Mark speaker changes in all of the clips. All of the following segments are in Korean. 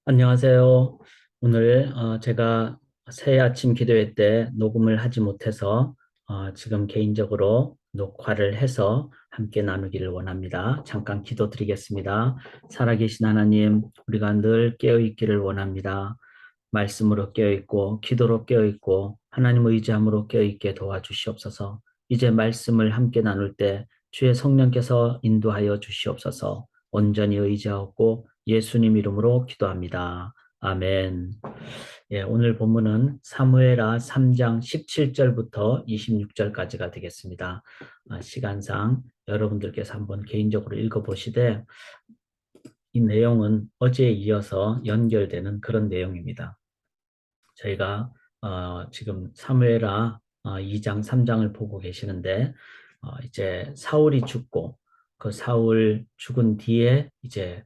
Speaker 1: 안녕하세요. 오늘 제가 새해 아침 기도회 때 녹음을 하지 못해서 지금 개인적으로 녹화를 해서 함께 나누기를 원합니다. 잠깐 기도드리겠습니다. 살아계신 하나님, 우리가 늘 깨어 있기를 원합니다. 말씀으로 깨어 있고 기도로 깨어 있고 하나님 의지함으로 깨어 있게 도와주시옵소서. 이제 말씀을 함께 나눌 때 주의 성령께서 인도하여 주시옵소서. 온전히 의지하고 예수님 이름으로 기도합니다. 아멘. 예, 오늘 본문은 사무엘하 3장 17절부터 26절까지가 되겠습니다. 시간상 여러분들께서 한번 개인적으로 읽어보시되 이 내용은 어제에 이어서 연결되는 그런 내용입니다. 저희가 지금 사무엘하 2장, 3장을 보고 계시는데 이제 사울이 죽고 그 사울 죽은 뒤에 이제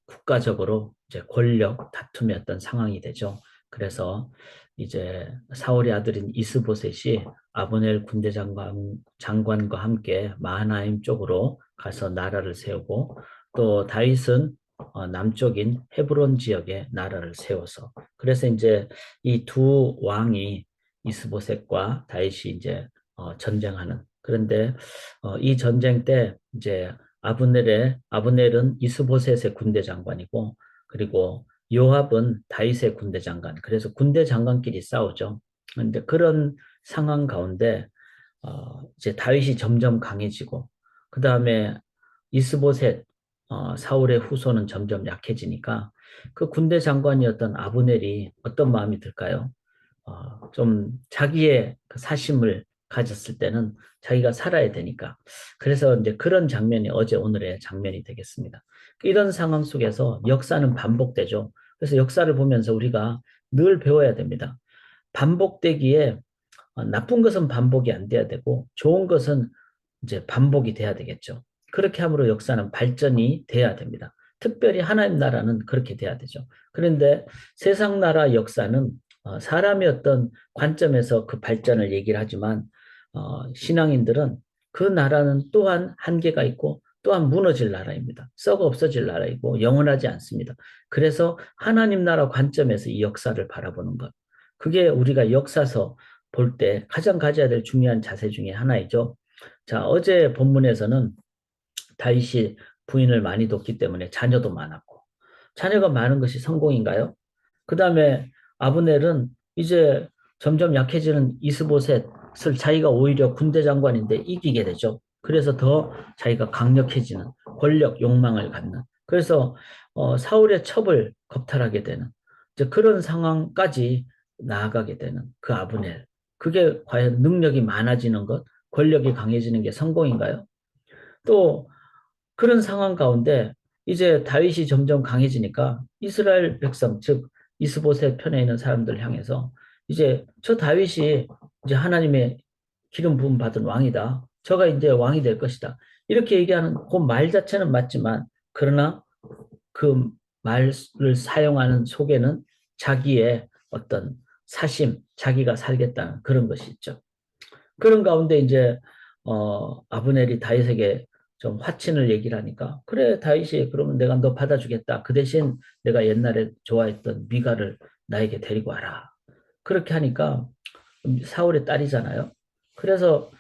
Speaker 1: 국가적으로 이제 권력 다툼이 어떤 상황이 되죠. 그래서 이제 사울의 아들인 이스보셋이 아브넬 군대 장관과 함께 마하나임 쪽으로 가서 나라를 세우고 또 다윗은 남쪽인 헤브론 지역에 나라를 세워서 그래서 이제 이 두 왕이 이스보셋과 다윗이 이제 전쟁하는 그런데 이 전쟁 때 이제 아브넬은 이스보셋의 군대 장관이고 그리고 요압은 다윗의 군대 장관. 그래서 군대 장관끼리 싸우죠. 그런데 그런 상황 가운데 이제 다윗이 점점 강해지고 그 다음에 이스보셋 사울의 후손은 점점 약해지니까 그 군대 장관이었던 아브넬이 어떤 마음이 들까요? 좀 자기의 그 사심을 가졌을 때는 자기가 살아야 되니까. 그래서 이제 그런 장면이 어제 오늘의 장면이 되겠습니다. 이런 상황 속에서 역사는 반복되죠. 그래서 역사를 보면서 우리가 늘 배워야 됩니다. 반복되기에 나쁜 것은 반복이 안 돼야 되고 좋은 것은 이제 반복이 돼야 되겠죠. 그렇게 함으로 역사는 발전이 돼야 됩니다. 특별히 하나님 나라는 그렇게 돼야 되죠. 그런데 세상 나라 역사는 사람의 어떤 관점에서 그 발전을 얘기를 하지만 신앙인들은 그 나라는 또한 한계가 있고 또한 무너질 나라입니다. 썩어 없어질 나라이고 영원하지 않습니다. 그래서 하나님 나라 관점에서 이 역사를 바라보는 것. 그게 우리가 역사서 볼 때 가장 가져야 될 중요한 자세 중에 하나이죠. 자, 어제 본문에서는 다윗이 부인을 많이 뒀기 때문에 자녀도 많았고, 자녀가 많은 것이 성공인가요? 그 다음에 아브넬은 이제 점점 약해지는 이스보셋을 자기가 오히려 군대 장관인데 이기게 되죠. 그래서 더 자기가 강력해지는 권력 욕망을 갖는. 그래서 사울의 첩을 겁탈하게 되는 이제 그런 상황까지 나아가게 되는 그 아브넬. 그게 과연 능력이 많아지는 것, 권력이 강해지는 게 성공인가요? 또 그런 상황 가운데 이제 다윗이 점점 강해지니까 이스라엘 백성, 즉 이스보셋 편에 있는 사람들 향해서 이제 저 다윗이 이제 하나님의 기름 부음 받은 왕이다. 저가 이제 왕이 될 것이다. 이렇게 얘기하는 그 말 자체는 맞지만 그러나 그 말을 사용하는 속에는 자기의 어떤 사심, 자기가 살겠다는 그런 것이 있죠. 그런 가운데 이제 아브넬이 다윗에게 좀 화친을 얘기를 하니까 그래 다윗이 그러면 내가 너 받아주겠다. 그 대신 내가 옛날에 좋아했던 미가를 나에게 데리고 와라. 그렇게 하니까 사울의 딸이잖아요. 그래서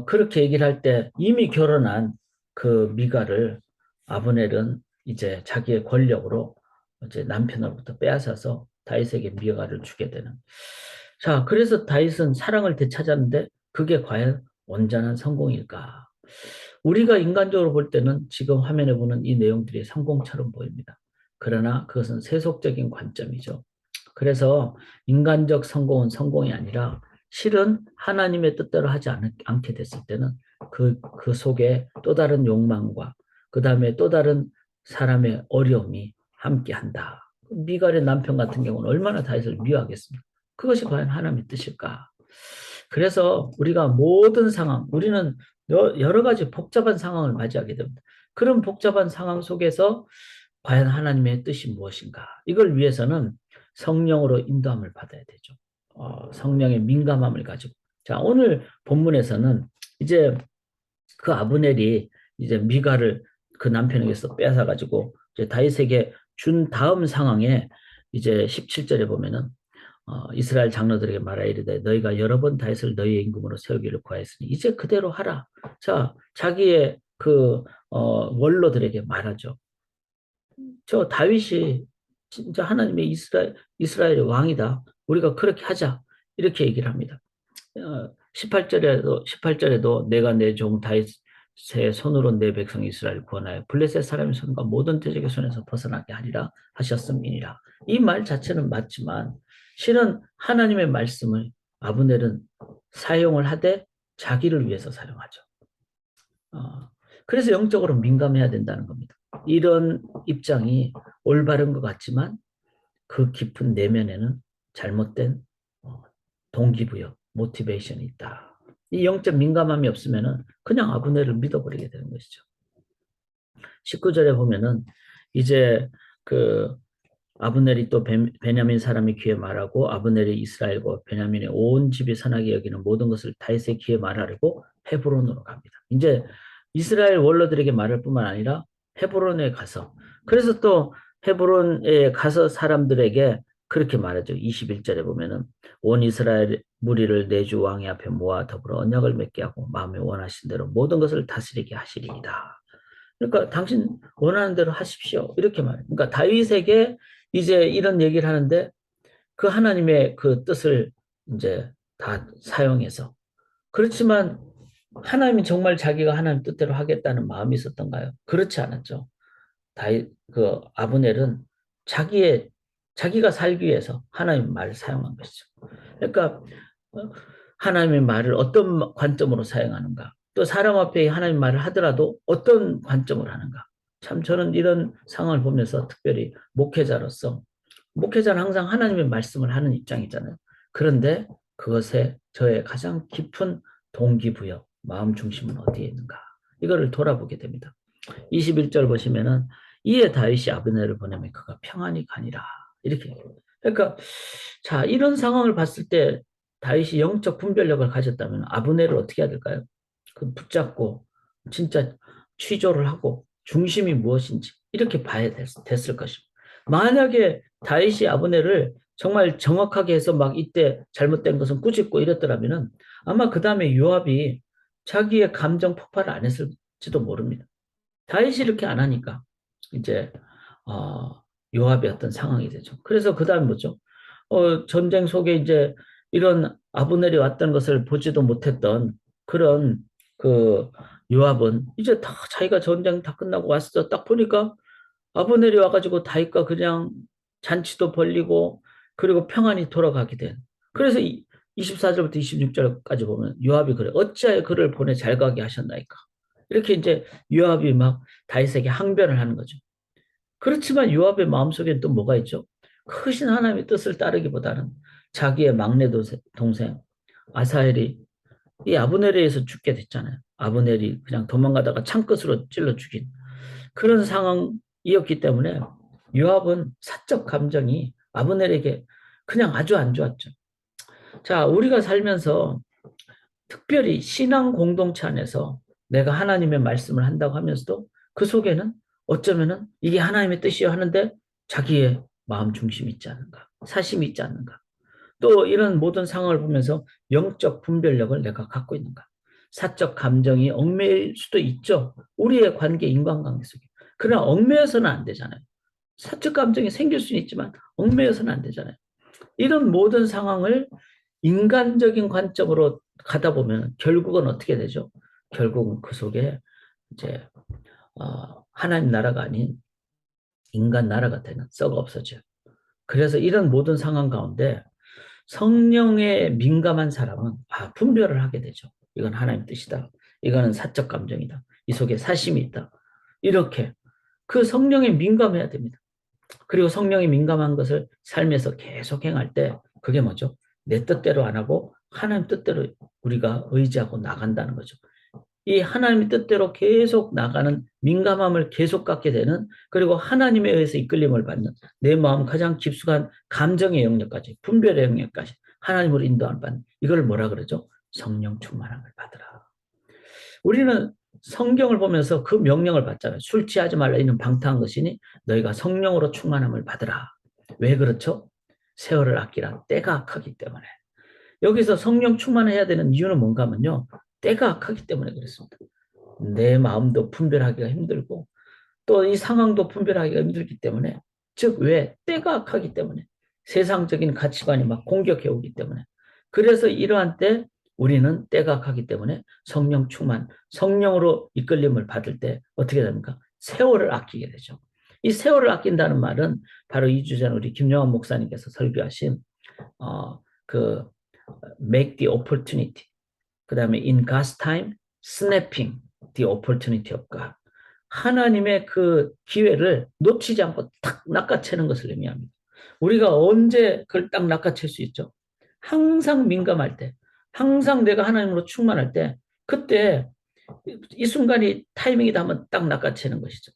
Speaker 1: 그렇게 얘기를 할 때 이미 결혼한 그 미가를 아브넬은 이제 자기의 권력으로 이제 남편으로부터 빼앗아서 다윗에게 미가를 주게 되는. 자, 그래서 다윗은 사랑을 되찾았는데 그게 과연 온전한 성공일까? 우리가 인간적으로 볼 때는 지금 화면에 보는 이 내용들이 성공처럼 보입니다. 그러나 그것은 세속적인 관점이죠. 그래서 인간적 성공은 성공이 아니라 실은 하나님의 뜻대로 하지 않게 됐을 때는 그 속에 또 다른 욕망과 그 다음에 또 다른 사람의 어려움이 함께 한다. 미갈의 남편 같은 경우는 얼마나 다윗을 미워하겠습니까? 그것이 과연 하나님의 뜻일까? 그래서 우리가 모든 상황, 우리는 여러 가지 복잡한 상황을 맞이하게 됩니다. 그런 복잡한 상황 속에서 과연 하나님의 뜻이 무엇인가? 이걸 위해서는 성령으로 인도함을 받아야 되죠. 성령의 민감함을 가지고. 자, 오늘 본문에서는 이제 그 아브넬이 이제 미가를 그 남편에게서 뺏어가지고 이제 다윗에게 준 다음 상황에 이제 17절에 보면은 이스라엘 장로들에게 말하여 이르되 너희가 여러 번 다윗을 너희의 임금으로 세우기를 구하였으니 이제 그대로 하라. 자, 자기의 그 원로들에게 말하죠. 저 다윗이 진짜 하나님의 이스라엘의 왕이다. 우리가 그렇게 하자. 이렇게 얘기를 합니다. 18절에도 내가 내 종 다윗의 손으로 내 백성 이스라엘을 구원하여 블레셋 사람의 손과 모든 대적의 손에서 벗어나게 하리라 하셨음이니라. 이 말 자체는 맞지만 실은 하나님의 말씀을 아브넬은 사용을 하되 자기를 위해서 사용하죠. 그래서 영적으로 민감해야 된다는 겁니다. 이런 입장이 올바른 것 같지만 그 깊은 내면에는 잘못된 동기부여, 모티베이션이 있다. 이 영적 민감함이 없으면 그냥 아브넬을 믿어버리게 되는 것이죠. 19절에 보면은 이제 그 아브넬이 또 베냐민 사람이 귀에 말하고 아브넬이 이스라엘과 베냐민의 온 집이 선하게 여기는 모든 것을 다윗의 귀에 말하려고 헤브론으로 갑니다. 이제 이스라엘 원로들에게 말할 뿐만 아니라 헤브론에 가서 그래서 또 헤브론에 가서 사람들에게 그렇게 말하죠. 21절에 보면은 온 이스라엘 무리를 내 주 왕의 앞에 모아 더불어 언약을 맺게 하고 마음에 원하신 대로 모든 것을 다스리게 하시리이다. 그러니까 당신 원하는 대로 하십시오. 이렇게 말해요. 그러니까 다윗에게 이제 이런 얘기를 하는데 그 하나님의 그 뜻을 이제 다 사용해서 그렇지만 하나님이 정말 자기가 하나님 뜻대로 하겠다는 마음이 있었던가요? 그렇지 않았죠. 다윗 그 아브넬은 자기가 살기 위해서 하나님 말을 사용한 것이죠. 그러니까 하나님의 말을 어떤 관점으로 사용하는가, 또 사람 앞에 하나님 말을 하더라도 어떤 관점으로 하는가. 참 저는 이런 상황을 보면서 특별히 목회자는 항상 하나님의 말씀을 하는 입장이잖아요. 그런데 그것에 저의 가장 깊은 동기부여, 마음 중심은 어디에 있는가? 이거를 돌아보게 됩니다. 21절 보시면은 이에 다윗이 아브넬을 보내면 그가 평안히 가니라. 이렇게 얘기합니다. 그러니까 자, 이런 상황을 봤을 때 다윗이 영적 분별력을 가졌다면 아브넬을 어떻게 해야 될까요? 그 붙잡고 진짜 취조를 하고 중심이 무엇인지 이렇게 봐야 됐을 것입니다. 만약에 다윗이 아브넬을 정말 정확하게 해서 막 이때 잘못된 것은 꾸짖고 이랬더라면은 아마 그 다음에 요압이 자기의 감정 폭발을 안 했을지도 모릅니다. 다윗이 이렇게 안 하니까 이제 요압의 어떤 상황이 되죠. 그래서 그 다음 뭐죠? 전쟁 속에 이제 이런 아브넬이 왔던 것을 보지도 못했던 그런 그 요압은 이제 다 자기가 전쟁 다 끝나고 왔어. 딱 보니까 아브넬이 와가지고 다윗과 그냥 잔치도 벌리고 그리고 평안히 돌아가게 된. 그래서 24절부터 26절까지 보면 요압이 그래. 어찌하여 그를 보내 잘 가게 하셨나이까. 이렇게 이제 요압이 막 다윗에게 항변을 하는 거죠. 그렇지만 요압의 마음속에 또 뭐가 있죠? 크신 하나님의 뜻을 따르기보다는 자기의 막내 동생 아사헬이 이 아브넬에 의해서 죽게 됐잖아요. 아브넬이 그냥 도망가다가 창끝으로 찔러 죽인 그런 상황이었기 때문에 요압은 사적 감정이 아브넬에게 그냥 아주 안 좋았죠. 자, 우리가 살면서 특별히 신앙 공동체 안에서 내가 하나님의 말씀을 한다고 하면서도 그 속에는 어쩌면은 이게 하나님의 뜻이요 하는데 자기의 마음 중심이 있지 않는가, 사심이 있지 않는가. 또 이런 모든 상황을 보면서 영적 분별력을 내가 갖고 있는가. 사적 감정이 얽매일 수도 있죠. 우리의 관계, 인간관계 속에. 그러나 얽매여서는 안 되잖아요. 사적 감정이 생길 수는 있지만 얽매여서는 안 되잖아요. 이런 모든 상황을 인간적인 관점으로 가다 보면 결국은 어떻게 되죠? 결국은 그 속에 이제 하나님 나라가 아닌 인간 나라가 되는 썩어 없어져요. 그래서 이런 모든 상황 가운데 성령에 민감한 사람은 분별을 하게 되죠. 이건 하나님 뜻이다. 이거는 사적 감정이다. 이 속에 사심이 있다. 이렇게 그 성령에 민감해야 됩니다. 그리고 성령에 민감한 것을 삶에서 계속 행할 때 그게 뭐죠? 내 뜻대로 안 하고 하나님 뜻대로 우리가 의지하고 나간다는 거죠. 이 하나님의 뜻대로 계속 나가는 민감함을 계속 갖게 되는 그리고 하나님에 의해서 이끌림을 받는 내 마음 가장 깊숙한 감정의 영역까지 분별의 영역까지 하나님으로 인도함을 받는 이걸 뭐라 그러죠? 성령 충만함을 받으라. 우리는 성경을 보면서 그 명령을 받잖아요. 술 취하지 말라 이는 방탕한 것이니 너희가 성령으로 충만함을 받으라. 왜 그렇죠? 세월을 아끼라. 때가 악하기 때문에. 여기서 성령 충만해야 되는 이유는 뭔가 하면요. 때가 악하기 때문에 그렇습니다. 내 마음도 분별하기가 힘들고 또 이 상황도 분별하기가 힘들기 때문에 즉 왜? 때가 악하기 때문에 세상적인 가치관이 막 공격해 오기 때문에 그래서 이러한 때 우리는 때가 악하기 때문에 성령 충만, 성령으로 이끌림을 받을 때 어떻게 됩니까? 세월을 아끼게 되죠. 이 세월을 아낀다는 말은 바로 2주 전 우리 김영환 목사님께서 설교하신 그 make the opportunity 그 다음에 in God's time snapping the opportunity of God 하나님의 그 기회를 놓치지 않고 탁 낚아채는 것을 의미합니다. 우리가 언제 그걸 딱 낚아챌 수 있죠? 항상 민감할 때, 항상 내가 하나님으로 충만할 때, 그때 이 순간이 타이밍이다 하면 딱 낚아채는 것이죠.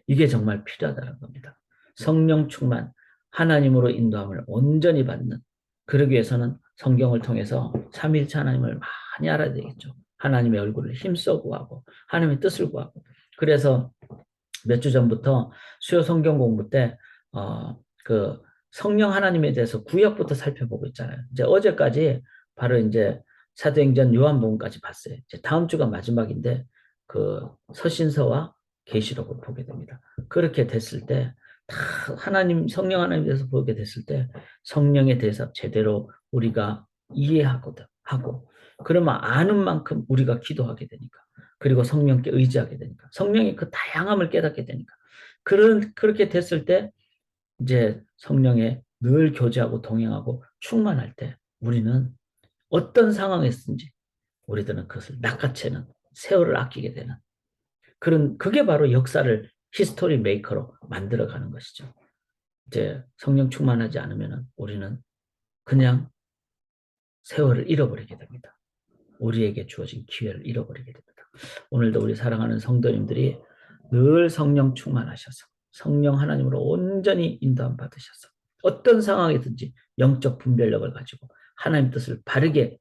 Speaker 1: 이게 정말 필요하다는 겁니다. 성령 충만, 하나님으로 인도함을 온전히 받는, 그러기 위해서는 성경을 통해서 삼위일체 하나님을 많이 알아야 되겠죠. 하나님의 얼굴을 힘써 구하고, 하나님의 뜻을 구하고. 그래서 몇 주 전부터 수요 성경 공부 때, 그 성령 하나님에 대해서 구약부터 살펴보고 있잖아요. 이제 어제까지 바로 이제 사도행전 요한복음까지 봤어요. 이제 다음 주가 마지막인데, 그 서신서와 계시록을 보게 됩니다. 그렇게 됐을 때, 다 하나님, 성령 하나님에 대해서 보게 됐을 때, 성령에 대해서 제대로 우리가 이해하거든, 하고, 그러면 아는 만큼 우리가 기도하게 되니까. 그리고 성령께 의지하게 되니까. 성령의 그 다양함을 깨닫게 되니까. 그렇게 됐을 때, 이제 성령에 늘 교제하고 동행하고 충만할 때, 우리는 어떤 상황에서든지 우리들은 그것을 낚아채는, 세월을 아끼게 되는, 그게 바로 역사를 히스토리 메이커로 만들어가는 것이죠. 이제 성령 충만하지 않으면 우리는 그냥 세월을 잃어버리게 됩니다. 우리에게 주어진 기회를 잃어버리게 됩니다. 오늘도 우리 사랑하는 성도님들이 늘 성령 충만하셔서 성령 하나님으로 온전히 인도함 받으셔서 어떤 상황이든지 영적 분별력을 가지고 하나님 뜻을 바르게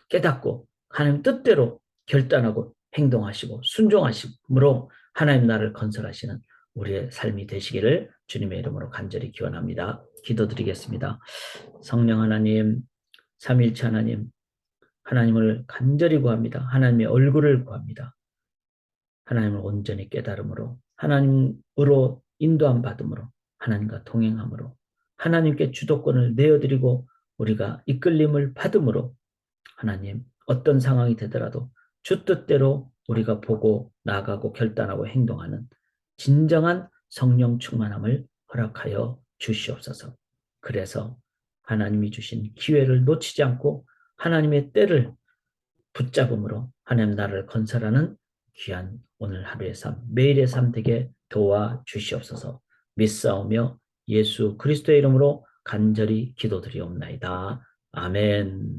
Speaker 1: 깨닫고 하나님 뜻대로 결단하고 행동하시고 순종하심으로 하나님 나라를 건설하시는 우리의 삶이 되시기를 주님의 이름으로 간절히 기원합니다. 기도드리겠습니다. 성령 하나님, 삼위일체 하나님, 하나님을 간절히 구합니다. 하나님의 얼굴을 구합니다. 하나님을 온전히 깨달음으로 하나님으로 인도함 받음으로 하나님과 동행함으로 하나님께 주도권을 내어드리고 우리가 이끌림을 받음으로 하나님 어떤 상황이 되더라도 주 뜻대로 우리가 보고 나아가고 결단하고 행동하는 진정한 성령 충만함을 허락하여 주시옵소서. 그래서 하나님이 주신 기회를 놓치지 않고 하나님의 때를 붙잡음으로 하나님 나라를 건설하는 귀한 오늘 하루의 삶, 매일의 삶 되게 도와 주시옵소서. 믿사오며 예수 그리스도의 이름으로 간절히 기도드리옵나이다. 아멘.